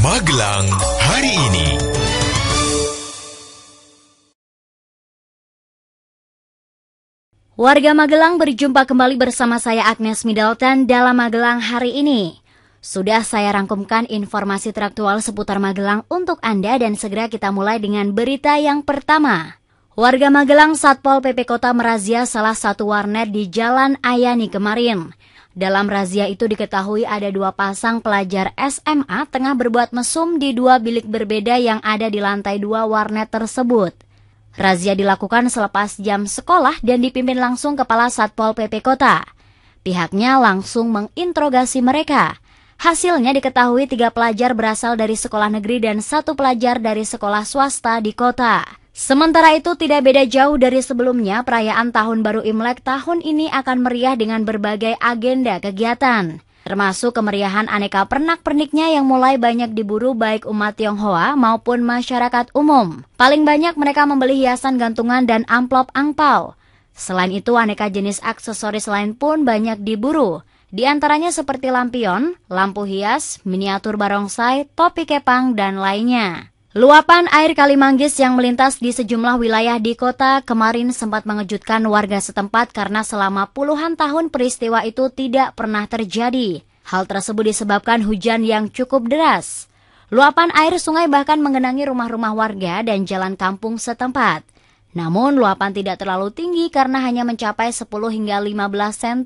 Magelang hari ini. Warga Magelang berjumpa kembali bersama saya Agnes Middleton dalam Magelang hari ini. Sudah saya rangkumkan informasi teraktual seputar Magelang untuk Anda dan segera kita mulai dengan berita yang pertama. Warga Magelang Satpol PP Kota merazia salah satu warnet di Jalan Ayani kemarin. Dalam razia itu diketahui ada 2 pasang pelajar SMA tengah berbuat mesum di 2 bilik berbeda yang ada di lantai 2 warnet tersebut. Razia dilakukan selepas jam sekolah dan dipimpin langsung Kepala Satpol PP Kota. Pihaknya langsung menginterogasi mereka. Hasilnya diketahui 3 pelajar berasal dari sekolah negeri dan 1 pelajar dari sekolah swasta di kota. Sementara itu tidak beda jauh dari sebelumnya, perayaan Tahun Baru Imlek tahun ini akan meriah dengan berbagai agenda kegiatan. Termasuk kemeriahan aneka pernak-perniknya yang mulai banyak diburu baik umat Tionghoa maupun masyarakat umum. Paling banyak mereka membeli hiasan gantungan dan amplop angpau. Selain itu aneka jenis aksesoris lain pun banyak diburu. Di antaranya seperti lampion, lampu hias, miniatur barongsai, topi kepang, dan lainnya. Luapan air Kali Manggis yang melintas di sejumlah wilayah di kota kemarin sempat mengejutkan warga setempat karena selama puluhan tahun peristiwa itu tidak pernah terjadi. Hal tersebut disebabkan hujan yang cukup deras. Luapan air sungai bahkan menggenangi rumah-rumah warga dan jalan kampung setempat. Namun luapan tidak terlalu tinggi karena hanya mencapai 10 hingga 15 cm.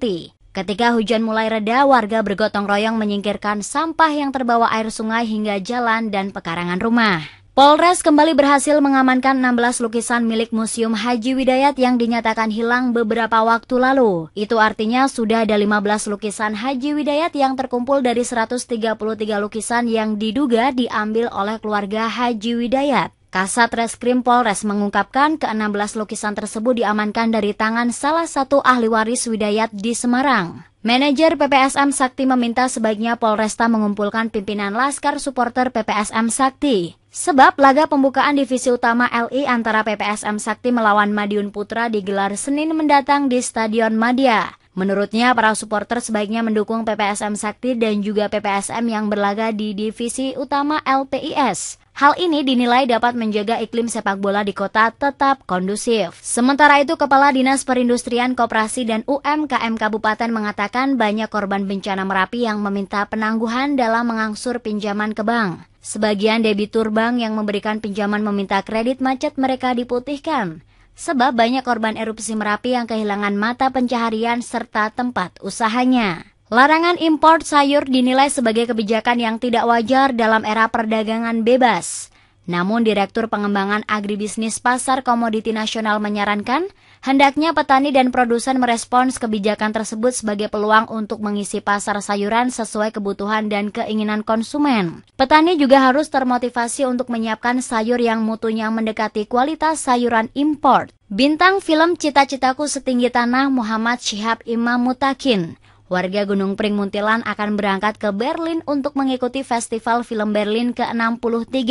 Ketika hujan mulai reda, warga bergotong royong menyingkirkan sampah yang terbawa air sungai hingga jalan dan pekarangan rumah. Polres kembali berhasil mengamankan 16 lukisan milik Museum Haji Widayat yang dinyatakan hilang beberapa waktu lalu. Itu artinya sudah ada 15 lukisan Haji Widayat yang terkumpul dari 133 lukisan yang diduga diambil oleh keluarga Haji Widayat. Kasat Reskrim Polres mengungkapkan ke-16 lukisan tersebut diamankan dari tangan salah satu ahli waris Widayat di Semarang. Manajer PPSM Sakti meminta sebaiknya Polresta mengumpulkan pimpinan Laskar supporter PPSM Sakti. Sebab laga pembukaan divisi utama LI antara PPSM Sakti melawan Madiun Putra digelar Senin mendatang di Stadion Madia. Menurutnya, para supporter sebaiknya mendukung PPSM Sakti dan juga PPSM yang berlaga di divisi utama LPIS. Hal ini dinilai dapat menjaga iklim sepak bola di kota tetap kondusif. Sementara itu, Kepala Dinas Perindustrian Koperasi dan UMKM Kabupaten mengatakan banyak korban bencana Merapi yang meminta penangguhan dalam mengangsur pinjaman ke bank. Sebagian debitur bank yang memberikan pinjaman meminta kredit macet mereka diputihkan. Sebab banyak korban erupsi Merapi yang kehilangan mata pencaharian serta tempat usahanya. Larangan impor sayur dinilai sebagai kebijakan yang tidak wajar dalam era perdagangan bebas. Namun Direktur Pengembangan Agribisnis Pasar Komoditi Nasional menyarankan, hendaknya petani dan produsen merespons kebijakan tersebut sebagai peluang untuk mengisi pasar sayuran sesuai kebutuhan dan keinginan konsumen. Petani juga harus termotivasi untuk menyiapkan sayur yang mutunya mendekati kualitas sayuran impor. Bintang film Cita-Citaku Setinggi Tanah Muhammad Syihab Imam Mutakin, warga Gunung Pring Muntilan akan berangkat ke Berlin untuk mengikuti Festival Film Berlin ke-63.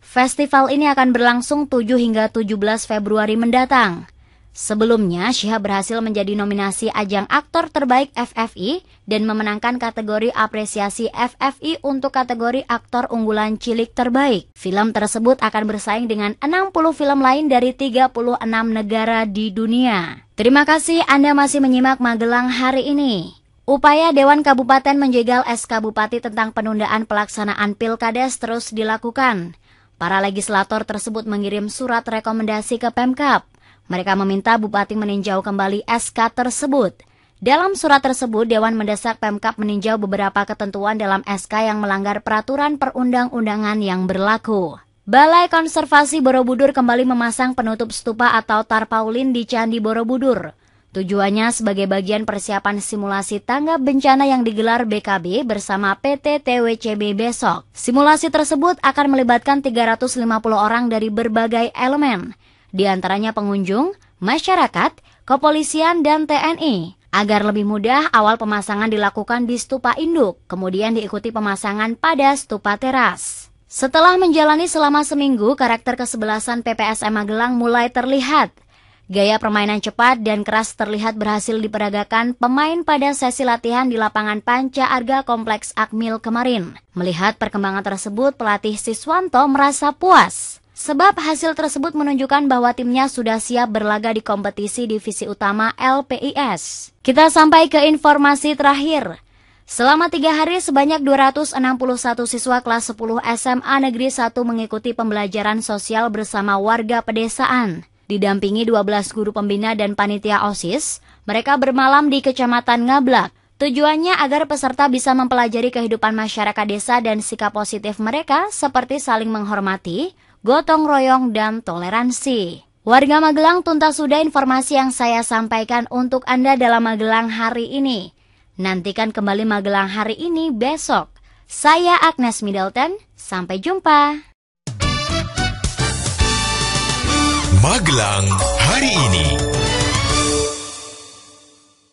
Festival ini akan berlangsung 7 hingga 17 Februari mendatang. Sebelumnya, Syihab berhasil menjadi nominasi ajang aktor terbaik FFI dan memenangkan kategori apresiasi FFI untuk kategori aktor unggulan cilik terbaik. Film tersebut akan bersaing dengan 60 film lain dari 36 negara di dunia. Terima kasih Anda masih menyimak Magelang hari ini. Upaya Dewan Kabupaten menjegal SK Bupati tentang penundaan pelaksanaan Pilkades terus dilakukan. Para legislator tersebut mengirim surat rekomendasi ke Pemkab. Mereka meminta Bupati meninjau kembali SK tersebut. Dalam surat tersebut, Dewan mendesak Pemkab meninjau beberapa ketentuan dalam SK yang melanggar peraturan perundang-undangan yang berlaku. Balai Konservasi Borobudur kembali memasang penutup stupa atau tarpaulin di Candi Borobudur. Tujuannya sebagai bagian persiapan simulasi tanggap bencana yang digelar BKB bersama PT TWCB besok. Simulasi tersebut akan melibatkan 350 orang dari berbagai elemen, di antaranya pengunjung, masyarakat, kepolisian, dan TNI. Agar lebih mudah, awal pemasangan dilakukan di stupa induk, kemudian diikuti pemasangan pada stupa teras. Setelah menjalani selama seminggu, karakter kesebelasan PPSM Magelang mulai terlihat. Gaya permainan cepat dan keras terlihat berhasil diperagakan pemain pada sesi latihan di lapangan Panca Arga Kompleks Akmil kemarin. Melihat perkembangan tersebut, pelatih Siswanto merasa puas. Sebab hasil tersebut menunjukkan bahwa timnya sudah siap berlaga di kompetisi divisi utama LPIS. Kita sampai ke informasi terakhir. Selama 3 hari sebanyak 261 siswa kelas 10 SMA Negeri 1 mengikuti pembelajaran sosial bersama warga pedesaan. Didampingi 12 guru pembina dan panitia OSIS, mereka bermalam di Kecamatan Ngablak. Tujuannya agar peserta bisa mempelajari kehidupan masyarakat desa dan sikap positif mereka seperti saling menghormati, gotong royong, dan toleransi. Warga Magelang, tuntas sudah informasi yang saya sampaikan untuk Anda dalam Magelang hari ini. Nantikan kembali Magelang hari ini besok. Saya Agnes Middleton, sampai jumpa. Magelang hari ini.